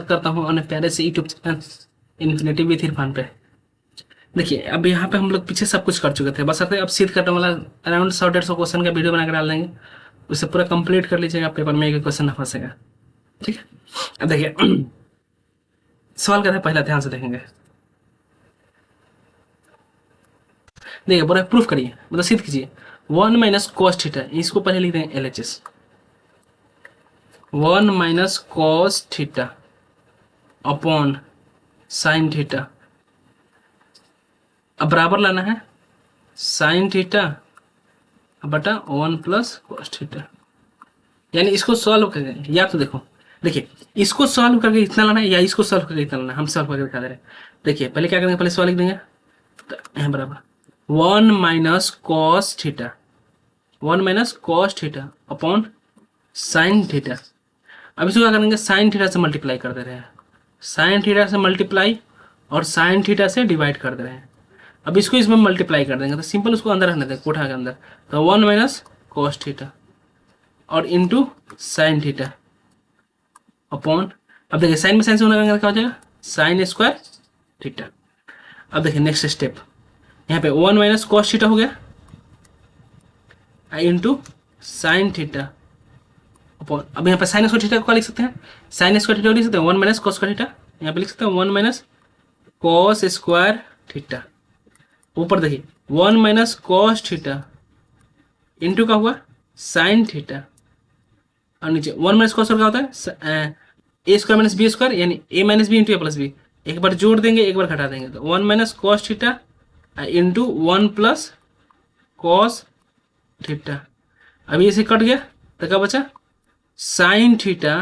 करता हूँ अपने प्यारे से YouTube channel infinity with Irfan पे। देखिए अब यहाँ पे हम लोग पीछे सब कुछ कर चुके थे, बस अब सीध करने वाला अराउंड 100-150 क्वेश्चन का वीडियो बनाकर डाल देंगे। उसे पूरा कंप्लीट कर लीजिएगा, पेपर में एक क्वेश्चन ना फंसेगा। ठीक है, अब देखिए सवाल क्या था, पहला ध्यान से देखेंगे। देखिए पूरा प्रूफ करिए, मतलब सिद्ध कीजिए। 1 - cos थीटा, इसको पहले लिख दें LHS। 1 - cos theta upon sine theta. अब बराबर लाना है साइन थीटा बटा 1 + cos थीटा। यानी इसको सॉल्व करके, या तो देखो, देखिए इसको सॉल्व करके इतना लाना है या इसको सॉल्व करके इतना लाना है। हम सॉल्व करके दिखा दे रहे हैं। देखिए पहले क्या करेंगे, पहले सॉल्व लिख देंगे तो यहाँ बराबर 1 - cos theta, 1 - cos theta upon sine theta. अब इसको क्या करेंगे, साइन थीटा से मल्टीप्लाई कर दे रहे हैं, साइन थीटा से मल्टीप्लाई और साइन थीटा से डिवाइड कर दे रहे हैं। अब इसको इसमें मल्टीप्लाई कर देंगे तो सिंपल उसको अंदर रहने दें, कोठा के अंदर। तो 1 - cos थीटा और इंटू साइन थीटा अपॉन, अब देखिए साइन में साइन से होने का क्या हो जाएगा, साइन स्क्वायर थीटा। अब देखिए नेक्स्ट स्टेप, यहाँ पे 1 - cos थीटा हो गया इंटू साइन थीटा अपॉन, अब यहाँ पे साइन स्क्वायर थीटा को लिख सकते हैं, साइन स्क्वायर थीटा लिख सकते हैं 1 - cos स्क्वायर थीटा। यहाँ पे लिख सकते हैं 1 - cos स्क्वायर थीटा। ऊपर देखिए 1 - cos थीटा इंटू का हुआ साइन थीटा, और नीचे 1 - cos क्या होता है, A² - B² यानी A - B इंटू A+B। एक बार जोड़ देंगे एक बार घटा देंगे, तो 1 - cos theta into 1 + cos theta. अभी इसे कट गया तो क्या बचा, sine theta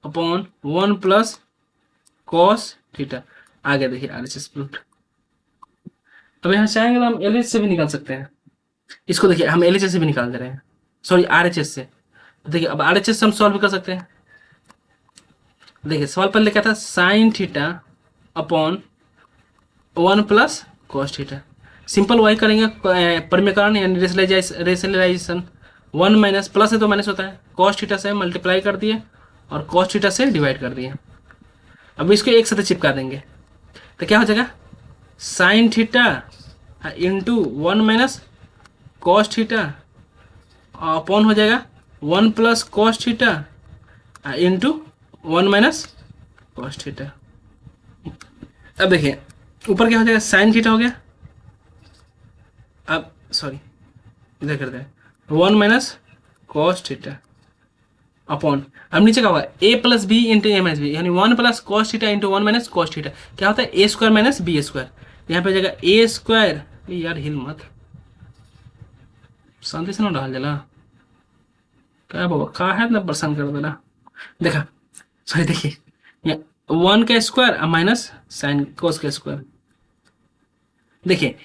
upon 1 + cos theta. आगे देखिए RHS प्रूफ। अब यहाँ चाहेंगे तो हम LHS से भी निकाल सकते हैं। इसको देखिए हम LHS से भी निकाल दे रहे हैं, सॉरी RHS से। देखिए अब RHS से हम सॉल्व कर सकते हैं। देखिए सवाल पहले क्या था, sine theta upon 1 + cos theta. Simple वही करेंगे, परिमेयकरण यानी रेशनलाइजेशन। 1 माइनस प्लस है तो माइनस होता है, cos थीटा से मल्टीप्लाई कर दिए और cos थीटा से डिवाइड कर दिए। अब इसको एक साथ चिपका देंगे तो क्या हो जाएगा, sine theta into 1 - cos theta upon हो जाएगा 1 + cos theta into 1 - cos theta. अब देखिए ऊपर क्या हो जाएगा, साइन थीटा हो गया, अब सॉरी इधर करते हैं 1 - cos थीटा अपॉन, अब नीचे क्या होगा A+B इंटू A - B, यानी 1 + cos theta into 1 - cos theta. क्या होता है A² - B²। यहाँ पे जगह A², यार हिल मत, शांति से ना डाल जला, क्या बाबा कहा है इतना परेशान कर देना। देखा सॉरी, देखिए 1 का स्क्वायर माइनस साइन कोस का स्क्वायर। देखिए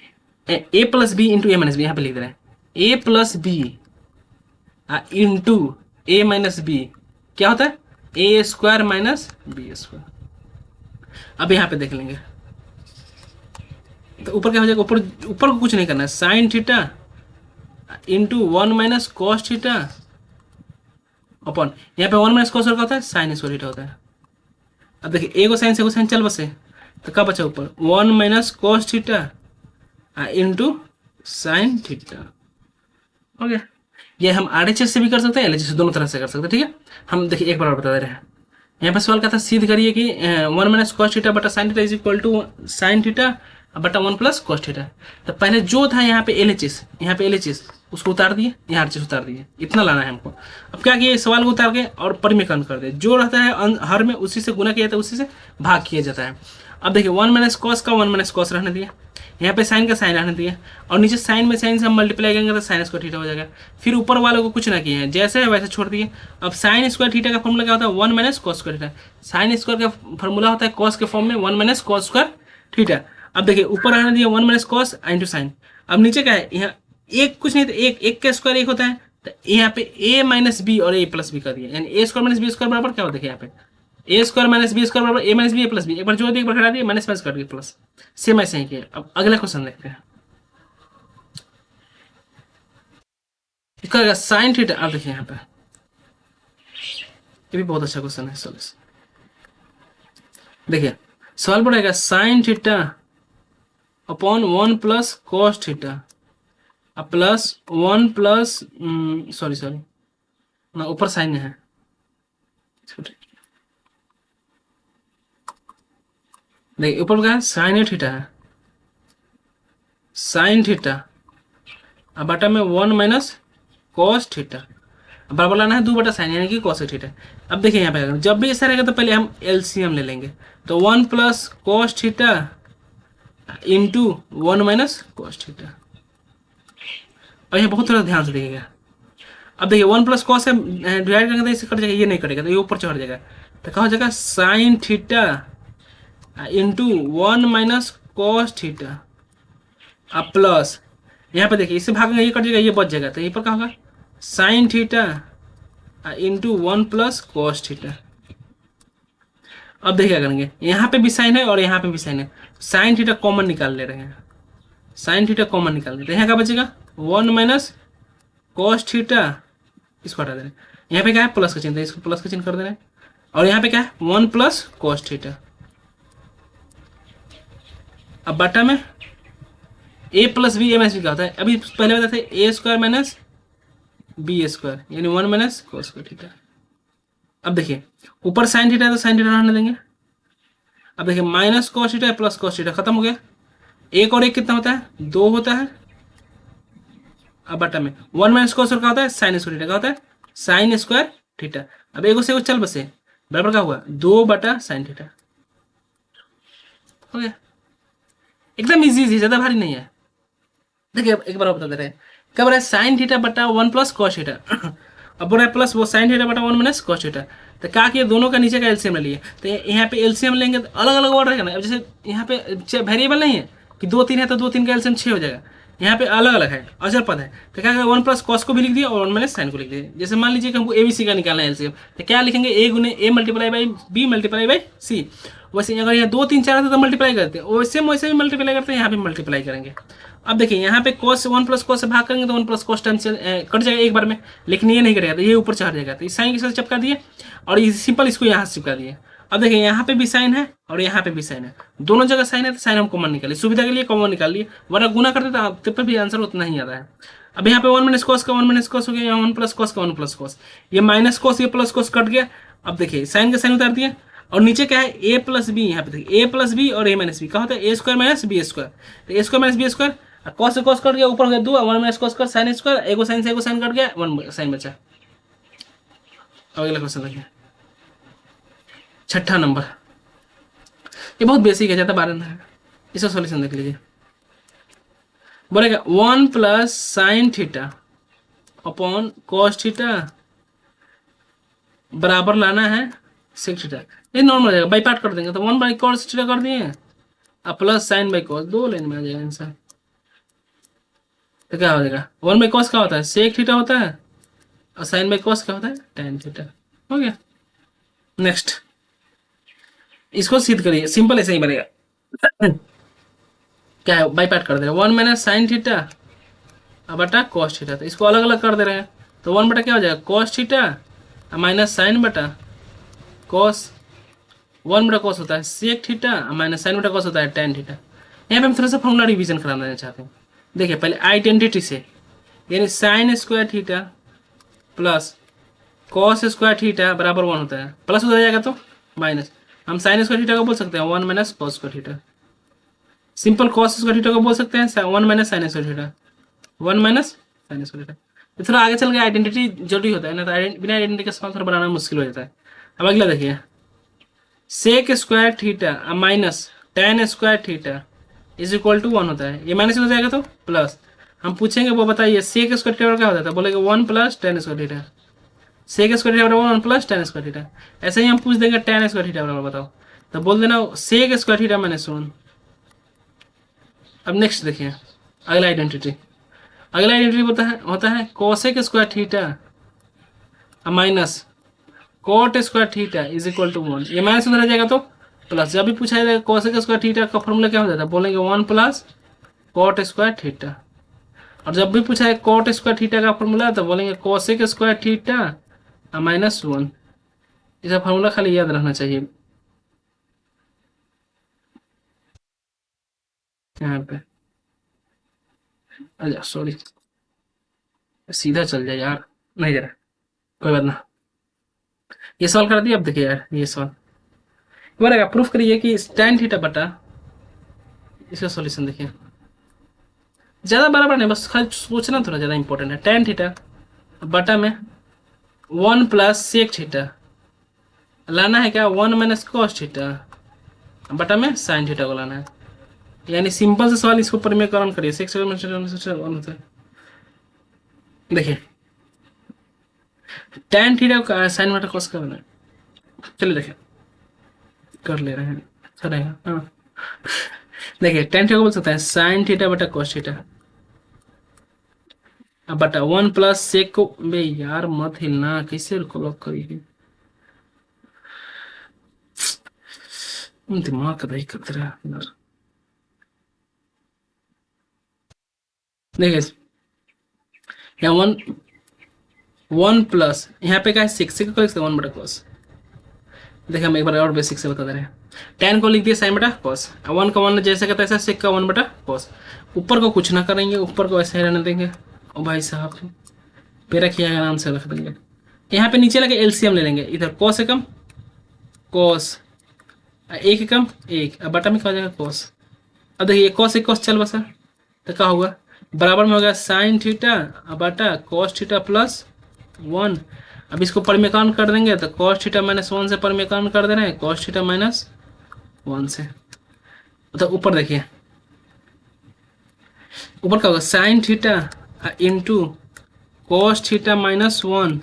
A+B इंटू A - B यहाँ पे लिख दे रहे हैं, A+B इंटू A - B क्या होता है A² - B²। अब यहाँ पे देख लेंगे तो ऊपर क्या हो जाएगा, ऊपर ऊपर को कुछ नहीं करना है, sine theta into 1 - cos theta upon, यहाँ पे 1 - cos का होता है साइन स्क्वायर थीटा होता है। अब देखिए ए को साइन से को साइन चल बसे, तो क्या बचा ऊपर 1 - cos theta into sine theta हो गया। ये हम RHS से भी कर सकते हैं, LHS से, दोनों तरह से कर सकते हैं। ठीक है, हम देखिए एक बार और बता दे रहे हैं। यहाँ पर सवाल का था, सिद्ध करिए कि 1 - cos थीटा बटा sine theta is equal to sine theta बटा 1 + cos थीटा। तो पहले जो था यहाँ पे LHS, यहाँ पे LHS उसको उतार दिए, यहाँ RHS उतार दिए, इतना लाना है हमको। अब क्या किए, सवाल को उतार के और परिमेयकरण कर दे, जो रहता है हर में उसी से गुना किया जाता है, उसी से भाग किया जाता है। अब देखिए 1 - cos का 1 - cos रहने दिए, यहाँ पे साइन का साइन रहने दिए, और नीचे साइन में साइन से हम मल्टीप्लाई करेंगे तो साइन स्क्वायर थीटा हो जाएगा। फिर ऊपर वालों को कुछ ना किए हैं, जैसे है वैसे छोड़ दिए। अब साइन स्क्वायर थीटा का फॉर्मूला क्या होता है, 1 - cos square theta. Sine square का फॉर्मूला होता है cos के फॉर्म में 1 - cos स्क्वायर थीटा। अब देखिए ऊपर रहने दिया 1 - cos इंटू साइन। अब नीचे क्या है, यहाँ एक कुछ नहीं, तो एक एक का स्क्वायर एक होता है, तो यहाँ पे A - B और A+B कर दिया, यानी A² - B² बराबर क्या होता है, यहाँ पे A² - B² बराबर A - B A+B। एक बार जोड़ दिया, एक बार घटा दिया, माइनस माइनस कर दिया प्लस, सेम ऐसे ही किया। अब अगला क्वेश्चन देखते हैं, इसका साइन थीटा। अब देखिए यहाँ पे ये भी बहुत अच्छा क्वेश्चन है, सॉल्यूशन देखिए सवाल पड़ेगा sine theta upon 1 + cos theta plus 1 sorry sorry ना ऊपर साइन है, देखिए ऊपर क्या है साइन थीटा है, साइन थीटा अब बटा में 1 - cos थीटा बराबर लाना है 2/sin यानी कि cos थीटा। अब देखिए यहाँ पे अगर जब भी ऐसा रहेगा तो पहले हम एलसीएम ले लेंगे, तो 1 + cos theta into 1 - cos theta. और यहाँ बहुत थोड़ा ध्यान से देखिएगा। अब देखिए 1 + cos से डिवाइड करेंगे तो इसे कट जाएगा, ये नहीं कटेगा तो ये ऊपर चढ़ जाएगा, तो क्या हो जाएगा sine theta into 1 - cos theta अब प्लस यहाँ पे देखिए इससे भागेंगे ये कट जाएगा, ये बच जाएगा, तो यहाँ पर क्या होगा sine theta into 1 + cos theta. अब देखिए क्या करेंगे, यहाँ पे भी साइन है और यहाँ पे भी साइन है, साइन थीटा कॉमन निकाल ले रहे हैं, साइन थीटा कॉमन निकाल ले रहे हैं, यहाँ क्या बचेगा 1 - cos थीटा, इसको हटा दे रहे हैं, यहाँ पे क्या है प्लस का चिन्ह है, इसको प्लस का चिन्ह कर दे रहे हैं, और यहाँ पे क्या है 1 + cos थीटा। अब बटा में a + b क्या होता है, अभी पहले बताते थे a² - b² यानी 1 - cos²थीटा। अब देखिए ऊपर साइन थीटा है तो साइन थीटा रहने देंगे। अब देखिए -cos थीटा +cos थीटा खत्म हो गया, एक और एक कितना होता है 2 होता है। अब बटा में 1 - cos क्या होता है sin²थीटा का होता है sin²थीटा। अब एक से वो चल बसे बराबर क्या हुआ 2/sin थीटा हो गया, एकदम इजी ज्यादा भारी नहीं है। देखिए एक बार और बता दे रहे हैं, क्या बोला है साइन थीटा बटा 1 + cos थीटा अब बोल रहा है प्लस वो साइन थीटा बटा 1 - cos थीटा, तो क्या किया दोनों का नीचे का एलसीएम ले लिए, तो यहाँ पे एलसीएम लेंगे तो अलग अलग वर्ड रहेगा ना। अब जैसे यहाँ पे वेरिएबल नहीं है कि 2 3 है तो 2 3 का एलसीएम 6 हो जाएगा, यहाँ पे अलग अलग है अचर पद है, तो क्या 1 + cos को भी लिख दिया और 1 - sin को लिख दिया। जैसे मान लीजिए कि हमको ABC का निकालना है एलसीएम, तो क्या लिखेंगे a गुने a × b × c। वैसे अगर यहाँ 2 3 4 आते तो मल्टीप्लाई करते हैं, वैसे भी मल्टीप्लाई करते हैं, यहाँ पे मल्टीप्लाई करेंगे। अब देखिए यहाँ पे cos 1 + cos से भाग करेंगे तो 1 + cos टाइम से कट जाएगा एक बार में, लेकिन ये नहीं करेगा तो ये ऊपर चढ़ जाएगा, तो इस साइन के साथ चिपका दिए और ये सिंपल इसको यहाँ से चिपका दिए। अब देखिए यहाँ पे भी साइन है और यहाँ पे भी साइन है, दोनों जगह साइन है तो साइन हम कॉमन निकालिए, सुविधा के लिए कॉमन निकाल लिए, वरना गुना करते तो आपके पर भी आंसर उतना ही आता है। अब यहाँ पे 1 - cos का 1 - cos हो गया, यहाँ 1 + cos का 1 + cos, ये -cos ये +cos कट गया। अब देखिए साइन का साइन उतार दिया और नीचे क्या है a + b, यहाँ पे देखिए a + b और a - b क्या होता है a² - b², तो a² - b², cos से cos कट गया ऊपर हो गया 2 1 - cos कर sin², एगो साइन से एगो साइन कट गया 1 साइन बचा। अब अगला क्वेश्चन देखिए 6ठा नंबर, ये बहुत बेसिक है ज़्यादा बारह है, इसका सॉल्यूशन देख लीजिए। बोलेगा 1 + sin theta upon cos theta बराबर लाना है sec थीटा, ये नॉर्मल हो जाएगा, बाई पार्ट कर देंगे तो 1/cos थीटा कर दिए और प्लस sin/cos, 2 लाइन में आ जाएगा आंसर। तो क्या हो जाएगा 1/cos क्या होता है sec थीटा होता है और sin/cos क्या होता है tan थीटा। हो गया, नेक्स्ट इसको सिद्ध करिए, सिंपल ऐसे ही बनेगा। क्या है बाई पार्ट कर दे रहे हैं 1 - sin थीटा अब बटा cos थीटा, तो इसको अलग अलग कर दे रहे हैं, तो 1 बटा क्या हो जाएगा cos थीटा माइनस साइन बटा cos, 1 बटा cos होता है sec थीटा माइनस साइन बटा cos होता है tan थीटा। यहाँ पे हम थोड़ा सा फॉर्मूला रिवीजन कराना चाहते हैं। देखिए पहले आइडेंटिटी से, यानी sin²थीटा प्लस cos²थीटा बराबर 1 होता है, प्लस हो जाएगा तो माइनस, हम sin²थीटा को बोल सकते हैं 1 - cos²थीटा, सिंपल cos²थीटा को बोल सकते हैं 1 - sin²थीटा, 1 - sin²थीटा। तो थोड़ा आगे चल के आइडेंटिटी जरूरी होता है ना, तो बिना आइडेंटिटी का सवाल थोड़ा बनाना मुश्किल हो जाता है। अब अगला देखिए sec²थीटा माइनस tan²थीटा इज इक्वल टू 1 होता है, ये माइनस हो जाएगा तो प्लस, हम पूछेंगे वो बताइए sec² क्या होता है, बोलेगा 1 + tan²थीटा, sec² बराबर 1 + tan²थीटा। ऐसे ही हम पूछ देंगे tan²थीटा बराबर बताओ, तो बोल देना sec² -1। अब नेक्स्ट देखिए अगला आइडेंटिटी, अगला आइडेंटिटी होता है cosec²थीटा माइनस cot²थीटा इज इक्वल टू 1, ये माइनस उधर आ जाएगा तो प्लस, जब भी पूछा जाएगा cosec²थीटा का फॉर्मूला क्या हो जाता है, बोलेंगे 1 + cot²थीटा, और जब भी पूछा है cot²थीटा का फॉर्मूला तो बोलेंगे cosec²थीटा -1, इसका फॉर्मूला खाली याद रखना चाहिए। यहाँ पे। अच्छा सॉरी, सीधा चल जाए यार, नहीं जरा, कोई बात ना। ये सॉल्व कर दिया, अब देखिए यार ये सॉल्व, एक बार प्रूफ करिए कि tan थीटा बटा, इसका सॉल्यूशन देखिए, ज़्यादा बराबर नहीं, बस खाली सोचना थोड़ा ज़्यादा इंपॉर्टेंट है। tan थीटा बटा में 1 प्लस सेक थीटा, लाना है क्या 1 माइनस कॉस थीटा, बटा में साइन थीटा को लाना है। यानी सिंपल से सवाल, इसको परिमेयकरण करिए, सेक्स होता है। देखिए tan थीटा का साइन बटा कॉस का बना है, चलिए देखिए कर ले रहे हैं, अच्छा रहेगा। हाँ देखिए tan थीटा को बोल सकते हैं साइन थीटा बटा कॉस थीटा, अब बटा 1 प्लस सेक को, बे यार मत हिलना, कैसे लॉक करिए, दिमाग का दही करते रहा यार। देखिए यहाँ 1 प्लस, यहाँ पे क्या है 6 को लिखते हैं 1 बटा कॉस। देखिए हम एक बार और बेसिक से बता दे रहे हैं, tan को लिख दिया साइन बटा कॉस, 1 का 1 जैसे कहता है ऐसा, सेक का 1 बटा कॉस, ऊपर को कुछ ना करेंगे, ऊपर को ऐसे ही रहने देंगे। ओ भाई साहब पे रखिए, आराम से रख देंगे। यहाँ पे नीचे लगे एलसीएम ले लेंगे, इधर कॉस है कम कॉस, एक है कम एक, अब बटा में क्या हो जाएगा कॉस। अब देखिए कॉस एक कॉस चल बसा, तो क्या होगा बराबर में हो गया साइन थीटा बटा कॉस थीटा प्लस 1। अब इसको परिमेयकरण कर देंगे तो कॉस थीटा माइनस 1 से परिमेयकरण कर दे रहे हैं, कॉस थीटा माइनस 1 से, तो ऊपर देखिए ऊपर क्या होगा sine theta into cos theta minus 1,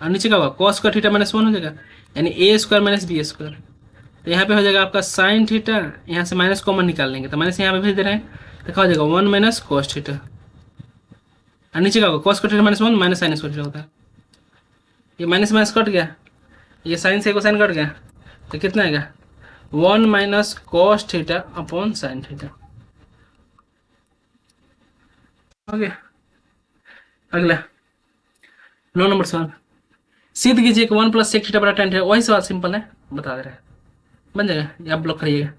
और नीचे क्या होगा कॉस का थीटा माइनस 1 हो जाएगा, यानी ए स्क्वायर माइनस बी स्क्वायर। तो यहाँ पे हो जाएगा आपका साइन थीटा, यहाँ से माइनस कॉमन निकाल लेंगे, तो माइनस यहाँ पे भेज दे रहे हैं, तो क्या हो जाएगा 1 माइनस कॉस थीटा, और नीचे क्या होगा कॉस का theta minus 1 minus sine square होता है, ये माइनस माइनस कट गया, ये साइन से कोसाइन कट गया, तो कितना आएगा 1 minus cos theta upon sine theta. Okay अगला 9 नंबर सवाल, सिद्ध कीजिए कि 1 प्लस सेक थीटा बटा tan थीटा, वही सवाल सिंपल है, बता दे रहे हैं, बन जाएगा, आप ब्लॉक करिएगा।